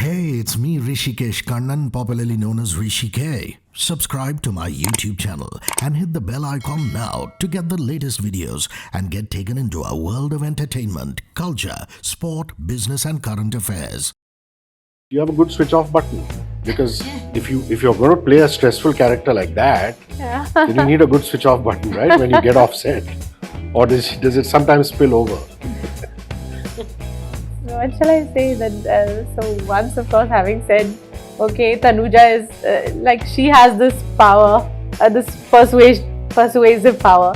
Hey, it's me Rishikesh Kannan, popularly known as Rishi K. Subscribe to my YouTube channel and hit the bell icon now to get the latest videos and get taken into a world of entertainment, culture, sport, business and current affairs. You have a good switch off button, because if you're going to play a stressful character like that, then you need a good switch off button, right? When you get off set, or does it sometimes spill over? What shall I say? That so once, of course, having said, okay, Tanuja is like she has this power, this persuasive power.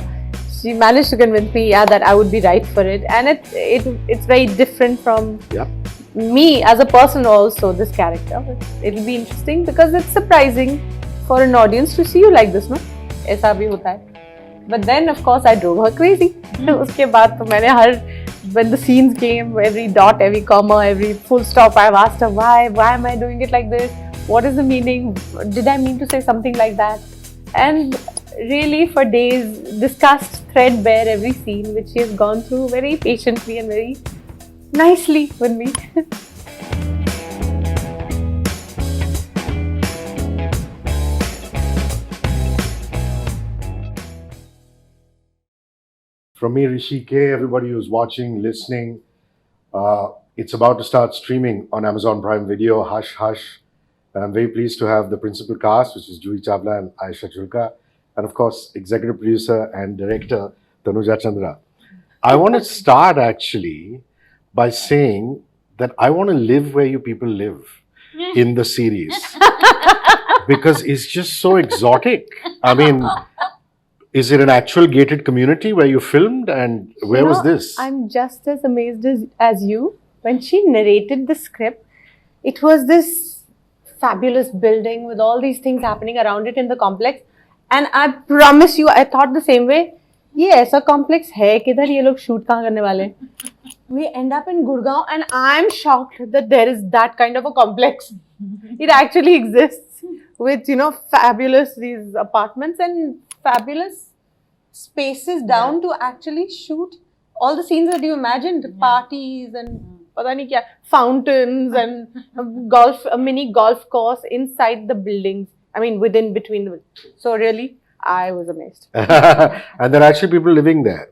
She managed to convince me, that I would be right for it, and it's very different from me as a person. Also, this character, it'll be interesting because it's surprising for an audience to see you like this, no? ऐसा भी होता है. But then, of course, I drove her crazy. उसके बाद तो मैंने when the scenes came, every dot, every comma, every full stop, I've asked her, why am I doing it like this? What is the meaning? Did I mean to say something like that? And really for days discussed threadbare every scene, which she has gone through very patiently and very nicely with me. From me, Rishi K, everybody who's watching, listening, it's about to start streaming on Amazon Prime Video, Hush Hush. And I'm very pleased to have the principal cast, which is Juhi Chawla and Ayesha Julka, and of course, executive producer and director Tanuja Chandra. I want to start actually by saying that I want to live where you people live in the series, because it's just so exotic. I mean, is it an actual gated community where you filmed, and where was this? I'm just as amazed as you. When she narrated the script, it was this fabulous building with all these things happening around it in the complex. And I promise you, I thought the same way. ये ऐसा complex है किधर ये लोग shoot कहाँ करने वाले? We end up in Gurgaon, and I'm shocked that there is that kind of a complex. It actually exists with fabulous these apartments and fabulous spaces down to actually shoot all the scenes that you imagined, parties and pata nahi kya, fountains and a mini golf course inside the buildings. I mean, between. So really, I was amazed. And there are actually people living there.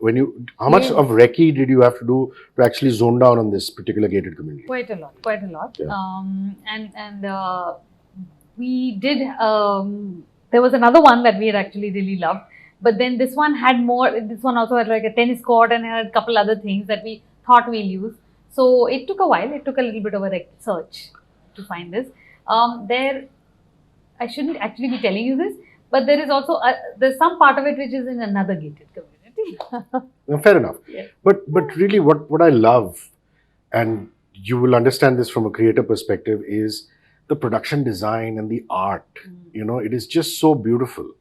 How much of recce did you have to do to actually zone down on this particular gated community? Quite a lot. Yeah. We did. There was another one that we had actually really loved, but then this one had more. This one also had like a tennis court and had a couple other things that we thought we'll use. So it took a while. It took a little bit of a search to find this. I shouldn't actually be telling you this, but there is also there's some part of it which is in another gated community. No, fair enough. Yeah. But really, what I love, and you will understand this from a creator perspective, is the production design and the art. It is just so beautiful.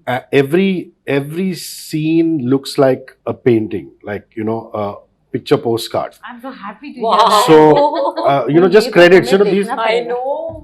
Every scene looks like a painting, like a picture postcard. I'm so happy to Wow. hear that. So just credits. These. I know.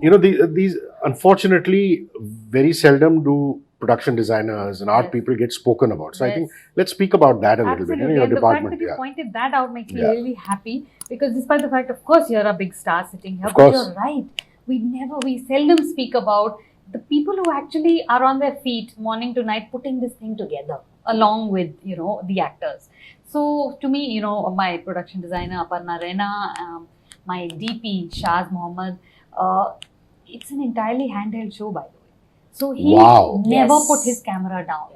These unfortunately very seldom do production designers and art people get spoken about. So I think let's speak about that a little bit in your and department. The fact that you pointed that out makes me really happy, because despite the fact, of course, you're a big star sitting here, but you're right. We seldom speak about the people who actually are on their feet morning to night putting this thing together along with, the actors. So to me, my production designer, Aparna Rena, my DP, Shaz Mohammed, it's an entirely handheld show, by the way. So he never put his camera down,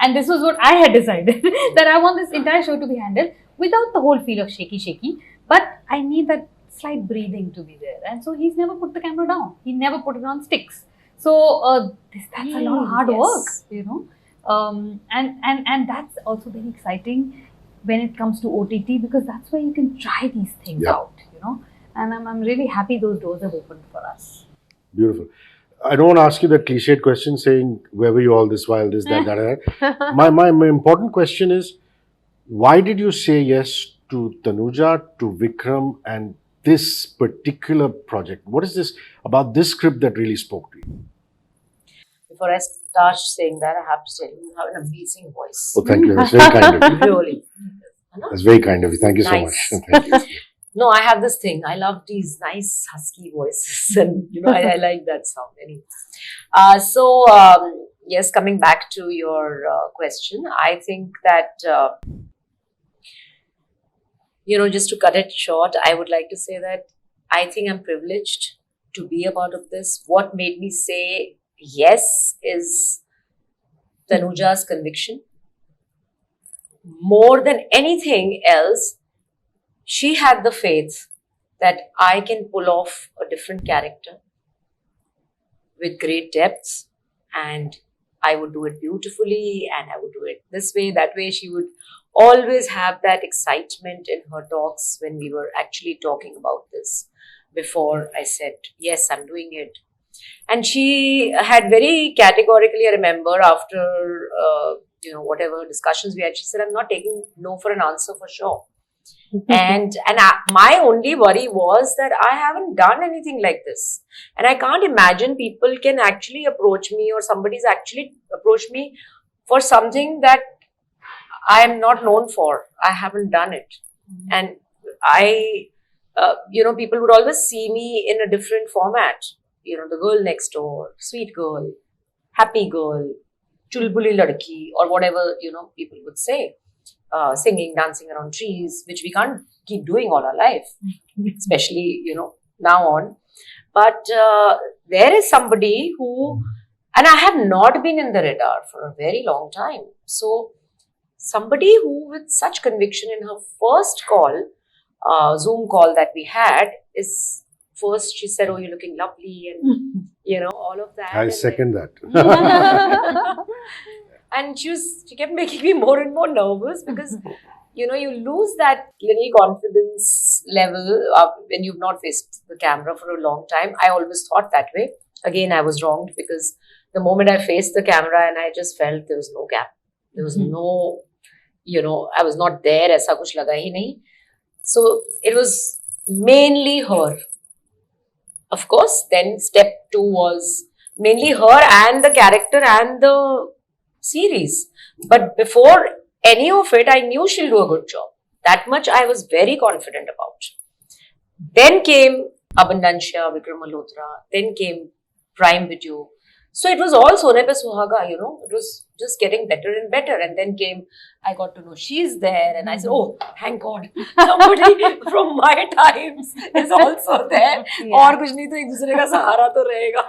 and this was what I had decided, that I want this entire show to be handled without the whole feel of shaky, but I need that slight breathing to be there. And so he's never put the camera down. He never put it on sticks. So that's a lot of hard work, and that's also very exciting when it comes to OTT, because that's where you can try these things out, and I'm really happy those doors have opened for us. Beautiful. I don't want to ask you that cliched question saying, where were you all this while, this, that. My important question is, why did you say yes to Tanuja, to Vikram, and this particular project? What is this about this script that really spoke to you? Before I start saying that, I have to tell you have an amazing voice. Oh, thank you. That's very kind of you. Really. That's very kind of you. Thank you so much. Thank you. No, I have this thing. I love these nice husky voices, and I like that sound. Anyway, yes, coming back to your question, I think that just to cut it short, I would like to say that I think I'm privileged to be a part of this. What made me say yes is Tanuja's conviction. More than anything else, she had the faith that I can pull off a different character with great depth, and I would do it beautifully, and I would do it this way, that way. She would always have that excitement in her talks when we were actually talking about this before I said, yes, I'm doing it. And she had very categorically, I remember, after, whatever discussions we had, she said, I'm not taking no for an answer for sure. My only worry was that I haven't done anything like this, and I can't imagine people can actually approach me, or somebody's actually approached me for something that I am not known for. I haven't done it, and people would always see me in a different format. The girl next door, sweet girl, happy girl, chulbuli ladki, or whatever people would say. Singing, dancing around trees, which we can't keep doing all our life, especially, now on. But there is somebody who, and I have not been in the radar for a very long time. So somebody who with such conviction in her first call, Zoom call that we had, is first she said, oh, you're looking lovely, and, all of that. I second that. And she kept making me more and more nervous because, you lose that little confidence level when you've not faced the camera for a long time. I always thought that way. Again, I was wrong, because the moment I faced the camera and I just felt there was no gap. There was no, I was not there. Aisa kuch laga hi nahi. So it was mainly her. Of course, then step 2 was mainly her and the character and the series. But before any of it, I knew she'll do a good job. That much I was very confident about. Then came Abundancia, Vikram Malhotra. Then came Prime Video. So it was all Sone Pe Suhaga, It was just getting better and better. And then I got to know she's there. And I said, oh, thank God. Somebody from my times is also there. Aur kuch nahi to ek dusre ka sahara to rahega.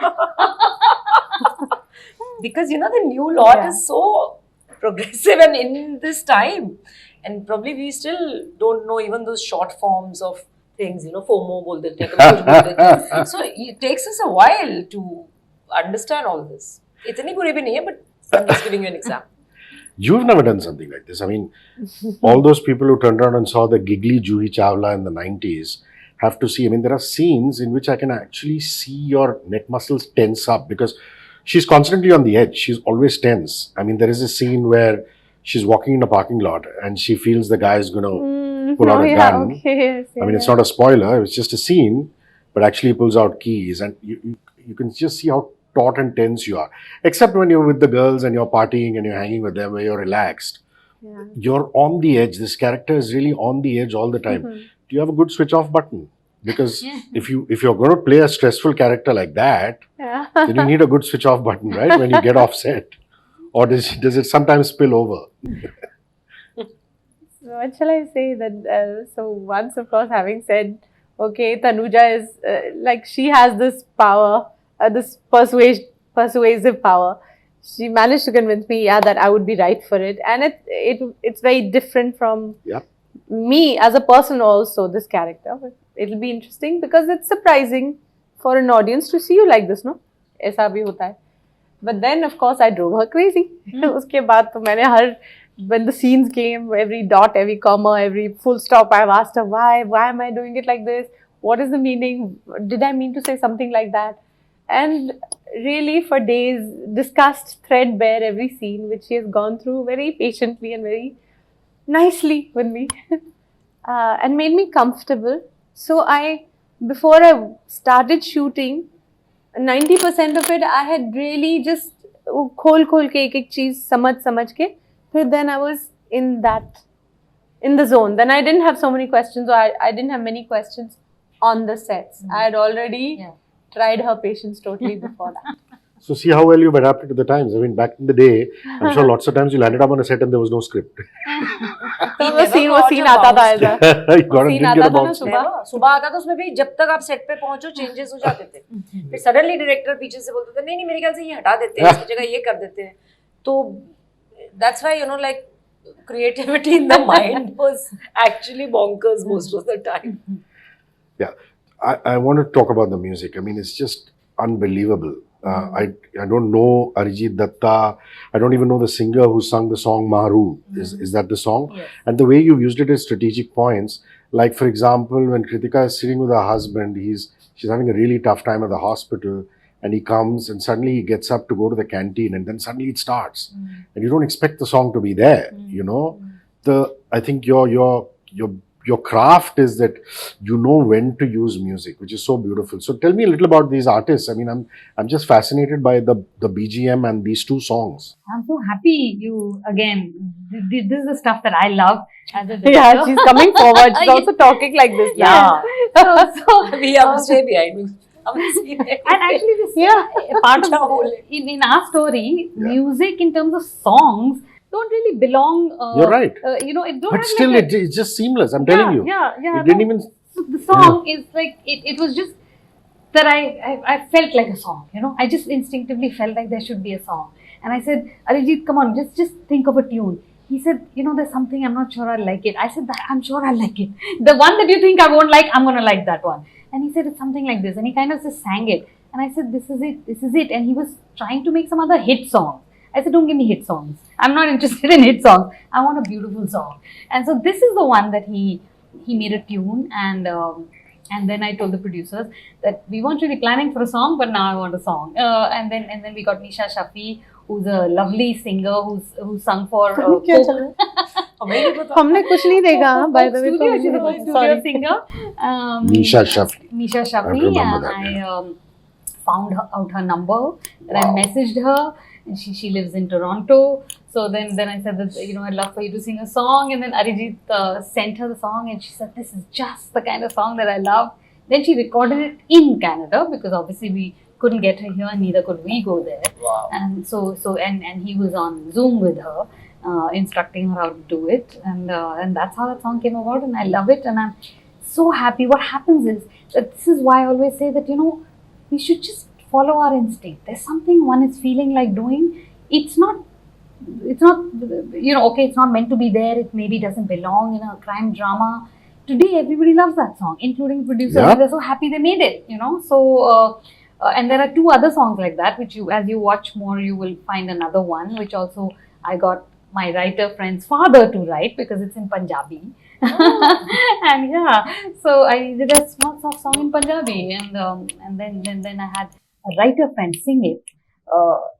Because, the new lot is so progressive and in this time. And probably we still don't know even those short forms of things, FOMO bol dete hain, kuch bol dete hain. So it takes us a while to understand all this. Itni buri bhi nahi hai, but I'm just giving you an example. You've never done something like this. I mean, all those people who turned around and saw the giggly Juhi Chawla in the 90s have to see. I mean, there are scenes in which I can actually see your neck muscles tense up, because she's constantly on the edge. She's always tense. I mean, there is a scene where she's walking in a parking lot and she feels the guy is going to pull out a gun. Okay. I mean, it's not a spoiler. It's just a scene, but actually he pulls out keys, and you can just see how taut and tense you are. Except when you're with the girls and you're partying and you're hanging with them, where you're relaxed. Yeah. You're on the edge. This character is really on the edge all the time. Do you have a good switch off button? Because if you're going to play a stressful character like that, then you need a good switch off button, right? When you get off set. Or does it sometimes spill over? What shall I say? That so once, of course, having said, okay, Tanuja is she has this power, this persuasive power. She managed to convince me, that I would be right for it, and it's very different from me as a person also. This character, but it'll be interesting because it's surprising for an audience to see you like this, no? ऐसा भी होता है. But then, of course, I drove her crazy. उसके बाद तो मैंने when the scenes came, every dot, every comma, every full stop, I've asked her, why am I doing it like this? What is the meaning? Did I mean to say something like that? And really for days discussed threadbare every scene, which she has gone through very patiently and very nicely with me and made me comfortable. So before I started shooting, 90% of it I had really just खोल के एक चीज समझ के, फिर then I was in in the zone. Then I didn't have so many questions, or I didn't have many questions on the sets. I had already tried her patience totally before that. So see how well you've adapted to the times. I mean, back in the day, I'm sure lots of times you landed up on a set and there was no script. तो वो scene आता था ऐसा. You got Scene didn't आता get a था ना bounce. सुबह. सुबह आता था उसमें भी जब तक आप सेट पे पहुंचो चेंजेस हो जाते थे फिर सडनली डायरेक्टर पीछे से बोलते थे नहीं नहीं मेरे ख्याल से ये हटा देते हैं इसकी जगह ये कर देते हैं तो that's why you know like creativity in the mind was actually bonkers most of the time. Yeah, I want to talk about the music. I mean, it's just unbelievable. I don't know Arijit Datta. I don't even know the singer who sung the song Maru. Is that the song? Yes. And the way you've used it as strategic points, like for example, when Kritika is sitting with her husband, she's having a really tough time at the hospital, and he comes and suddenly he gets up to go to the canteen, and then suddenly it starts, and you don't expect the song to be there. You know, I think your craft is that you know when to use music, which is so beautiful. So tell me a little about these artists. I mean, I'm just fascinated by the BGM and these two songs. I'm so happy you again. This is the stuff that I love as a director. Yeah, she's coming forward. She's also talking like this now. Yeah. So We have to stay behind me. and actually this part of in our story, music in terms of songs don't really belong. You're right. You know, it don't. But have still, like it's just seamless. I'm telling you. Yeah. It didn't even. So the song is like it was just that I felt like a song. You know, I just instinctively felt like there should be a song, and I said, Arijit, come on, just think of a tune. He said, you know, there's something I'm not sure I'll like it. I said, I'm sure I'll like it. The one that you think I won't like, I'm gonna like that one. And he said it's something like this, and he kind of just sang it. And I said, this is it. And he was trying to make some other hit song. I said, don't give me hit songs. I'm not interested in hit songs. I want a beautiful song. And so this is the one that he made a tune, and then I told the producers that we weren't really planning for a song, but now I want a song. And then we got Nisha Shafi, who's a lovely singer who's sung for क्या चल रहा है? हमने कुछ नहीं देखा. By the way, studio, she's a studio singer. Nisha Shafi. Nisha Shafi, I remember and that, I found out her number, and I messaged her, and she lives in Toronto. So then I said that, you know, I'd love for you to sing a song, and then Arijit sent her the song, and she said, this is just the kind of song that I love. Then she recorded it in Canada, because obviously we couldn't get her here, and neither could we go there. Wow. And and he was on Zoom with her, instructing her how to do it, and that's how that song came about, and I love it, and I'm so happy. What happens is that this is why I always say that, you know, we should just follow our instinct. There's something one is feeling like doing. It's not, you know, okay, it's not meant to be there. It maybe doesn't belong in a crime drama. Today, everybody loves that song, including producers. Yeah. And they're so happy they made it, you know. So, and there are two other songs like that, which you, as you watch more, you will find another one, which also I got my writer friend's father to write, because it's in Punjabi. And yeah, so I did a small soft song in Punjabi, and then I had a writer friend sing it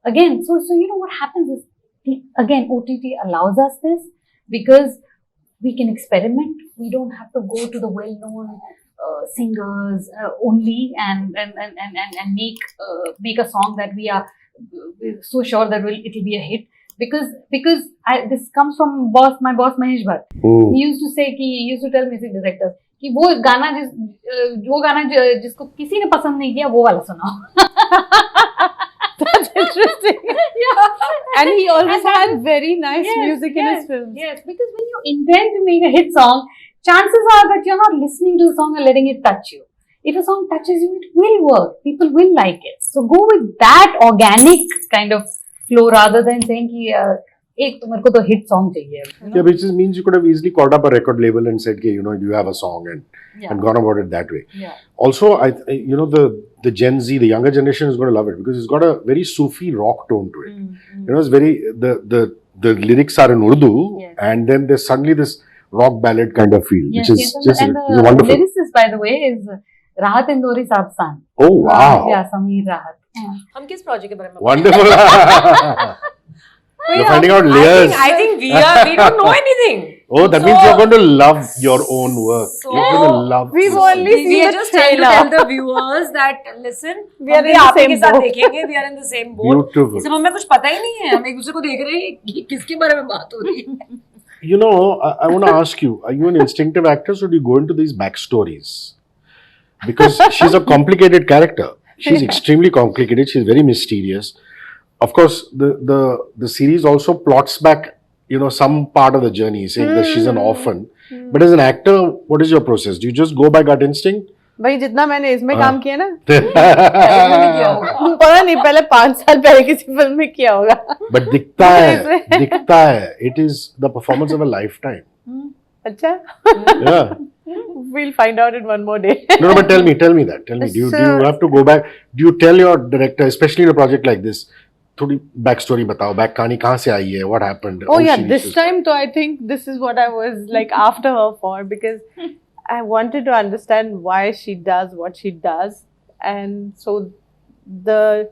again. So you know what happens is, again, OTT allows us this because we can experiment. We don't have to go to the well-known singers only and make a song that we are so sure that it'll be a hit. Because this comes from my boss Mahesh Bhatt. He used to tell music directors कि वो गाना जिसको किसी ने पसंद नहीं किया वो वाला सुनाओ. That's interesting. Yeah. And he always had very nice music in his films. Yes, because when you intend to make a hit song, chances are that you're not listening to the song and letting it touch you. If a song touches you, it will work. People will like it. So go with that organic kind of flow rather than saying कि एक तो मेरे को तो hit song चाहिए. Yeah, which means you could have easily called up a record label and said, you know, do you have a song, and gone about it that way. Yeah. Also, you know, the Gen Z, the younger generation is going to love it because it's got a very Sufi rock tone to it. You know, it's very the lyrics are in Urdu, Yes. and then there's suddenly this rock ballad kind of feel, Yes, which is just and the wonderful. lyricist, by the way, is Rahat Indori Saab's son. Oh wow! Yeah, Sameer Rahat. हम किस project के बारे में Wonderful. You're finding out layers. I think we don't know anything. Oh, that means you're going to love your own work. So- You're going to love. We've this. only We seen are the just trying to trailer. tell the viewers that listen, We are हम भी in the आप ही same के साथ boat. देखेंगे. We are in the same boat. Beautiful. सब हमें कुछ पता ही नहीं है. हम एक दूसरे को देख रहे हैं कि किसके बारे में बात हो रही है. You know, I want to ask you: are you an instinctive actress, or do you go into these backstories? Because she's a complicated character. She's extremely complicated. She's very mysterious. Of course, the series also plots back, you know, some part of the journey, saying that she's an orphan. But as an actor, what is your process? Do you just go by gut instinct? भाई जितना मैंने इसमें काम किया ना But पता नहीं पहले 5 साल पहले किसी फिल्म में किया होगा दिखता है, दिखता है. It is the performance of a lifetime. अच्छा Yeah. we'll find out in one more day No, but tell me that. Tell me, do you have to go back? Do you tell your director, especially in a project like this, थोड़ी back story बताओ, back कहानी कहाँ से आई है, what happened? Oh how yeah, she this reaches time though I think this is what I was like after her for, because I wanted to understand why she does what she does, and so the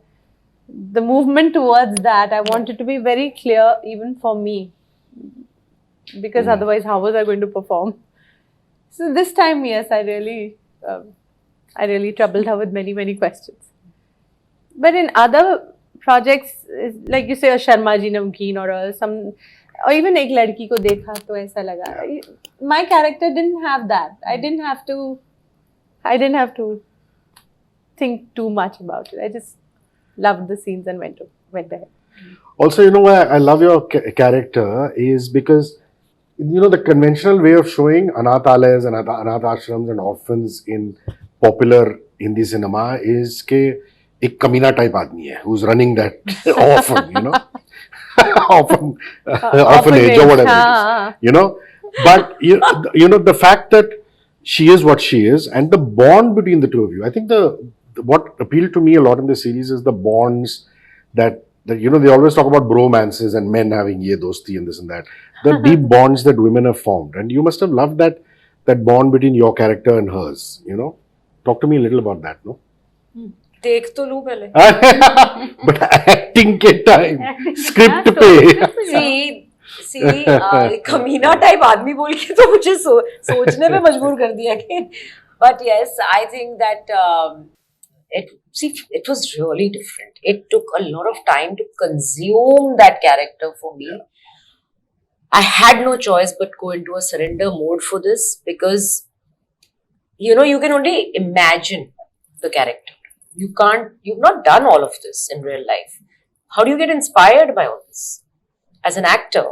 movement towards that I wanted to be very clear even for me, because otherwise how was I going to perform? So this time, yes, I really troubled her with many questions. But in other projects, like you say, a Sharma Ji Namkeen or even एक लड़की को देखा तो ऐसा लगा. My character didn't have that. I didn't have to think too much about it. I just loved the scenes and went ahead. Also, you know why I love your character is because, you know, the conventional way of showing anathalaya's and anath ashrams and orphans in popular Hindi cinema is के एक कमीना type आदमी है who's running that orphan, you know, orphanage or whatever it is, you know. But you know, the fact that she is what she is and the bond between the two of you, I think what appealed to me a lot in the series is the bonds that you know, they always talk about bromances and men having ye dosti and this and that. The deep bonds that women have formed, and you must have loved that bond between your character and hers. You know, talk to me a little about that, no? देख तो लूं पहले. But acting के time, script पे. See, कमीना type आदमी बोल के तो मुझे सोचने पे मजबूर कर दिया कि. But yes, I think that it was really different. It took a lot of time to consume that character for me. I had no choice but go into a surrender mode for this, because, you know, you can only imagine the character. You've not done all of this in real life. How do you get inspired by all this? As an actor,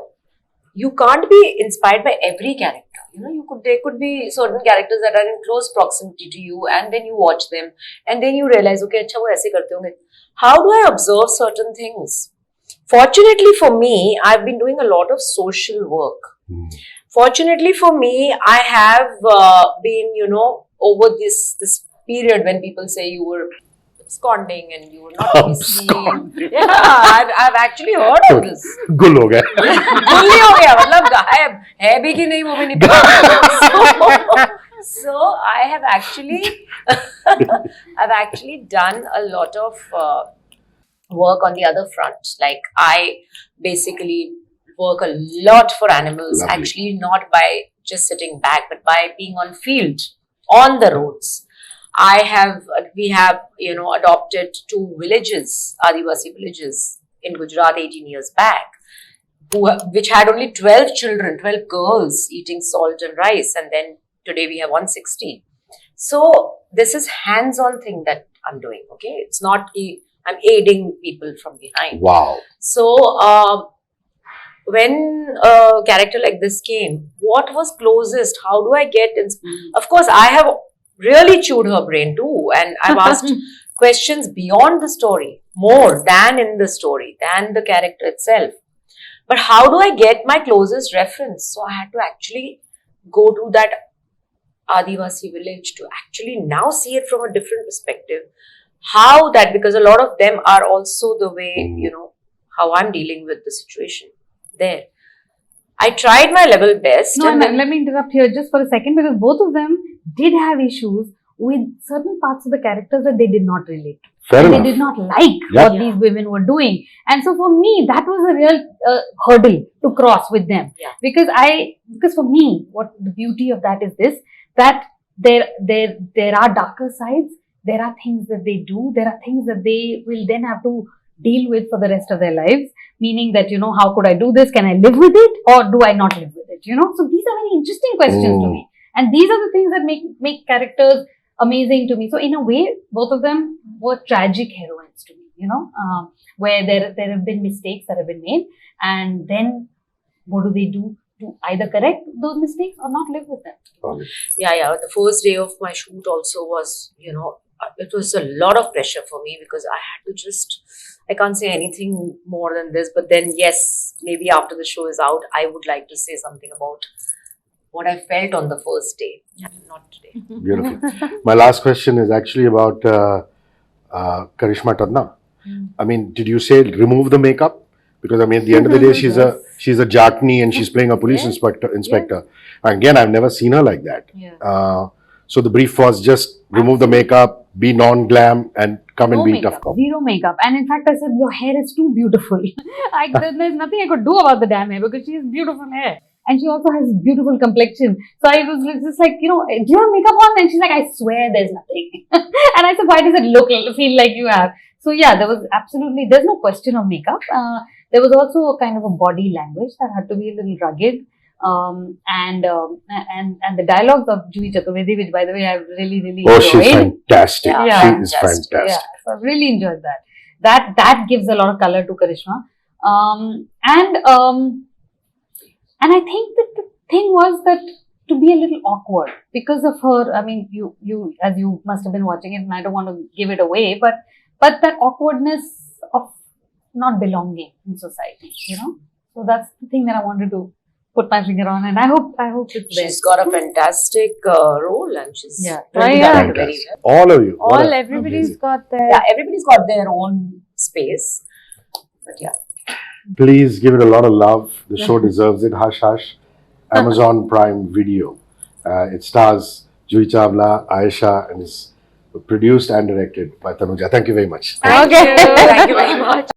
you can't be inspired by every character. You know, there could be certain characters that are in close proximity to you, and then you watch them, and then you realize, okay, अच्छा वो ऐसे करते होंगे. How do I observe certain things? Fortunately for me, I've been doing a lot of social work. Fortunately for me, I have been, you know, over this period when people say you were absconding and you were not really seen. Yeah, I've actually heard of this. गुल हो गया. गुल नहीं हो गया, मतलब गायब है भी कि नहीं वो भी नहीं पता. So I have actually done a lot of work on the other front. Like, I basically work a lot for animals. Lovely. Actually, not by just sitting back, but by being on field, on the roads. We have, you know, adopted 2 villages, Adivasi villages in Gujarat 18 years back, which had only 12 children, 12 girls eating salt and rice, and then today we have 160. So this is hands-on thing that I'm doing. Okay, it's not I'm aiding people from behind. Wow. So when a character like this came, what was closest? How do I get? Of course, I have really chewed her brain too, and I've asked questions beyond the story, more than in the story, than the character itself. But how do I get my closest reference? So I had to actually go to that Adivasi village to actually now see it from a different perspective. How that, because a lot of them are also the way, you know, how I'm dealing with the situation there. I tried my level best. No, let me interrupt here just for a second, because both of them did have issues with certain parts of the characters that they did not relate to. Fair enough. They did not like what these women were doing. And so for me, that was a real hurdle to cross with them. Yeah. Because for me, what the beauty of that is this, that there are darker sides, there are things that they do, there are things that they will then have to deal with for the rest of their lives. Meaning that, how could I do this? Can I live with it or do I not live with it? So these are very interesting questions to me. And these are the things that make characters amazing to me. So in a way, both of them were tragic heroines to me, where there have been mistakes that have been made. And then what do they do to either correct those mistakes or not live with them? Yeah. The first day of my shoot also was, it was a lot of pressure for me because I had to I can't say anything more than this, but then yes, maybe after the show is out, I would like to say something about what I felt on the first day, not today. Beautiful. My last question is actually about Karishma Tanna. I mean, did you say remove the makeup? Because I mean, at the end of the day, she's a Jatni and she's playing a police inspector. Again, I've never seen her like that. Yeah. So the brief was just remove the makeup, be non-glam, and come and be tough cop. Zero makeup. And in fact, I said, your hair is too beautiful. There's nothing I could do about the damn hair because she has beautiful hair. And she also has beautiful complexion. So I was just like, do you have makeup on? And she's like, I swear there's nothing. And I said, why does it feel like you have? So yeah, there's no question of makeup. There was also a kind of a body language that had to be a little rugged. And the dialogues of Juhi Chaturvedi, which by the way I really enjoyed. Oh, she's fantastic. Yeah. She is fantastic. Yeah, so I really enjoyed that. That gives a lot of color to Karishma. And I think that the thing was that to be a little awkward because of her. I mean, you as you must have been watching it, and I don't want to give it away, but that awkwardness of not belonging in society, So that's the thing that I wanted to put my finger on, and I hope it's there. She's got a fantastic role, and she's Very well. All of you. Everybody's got their... Yeah, everybody's got their own space. But yeah. Please give it a lot of love. The show deserves it. Hush Hush. Amazon Prime Video. It stars Juhi Chawla, Ayesha, and is produced and directed by Tanuja. Thank you very much. Thank you very much.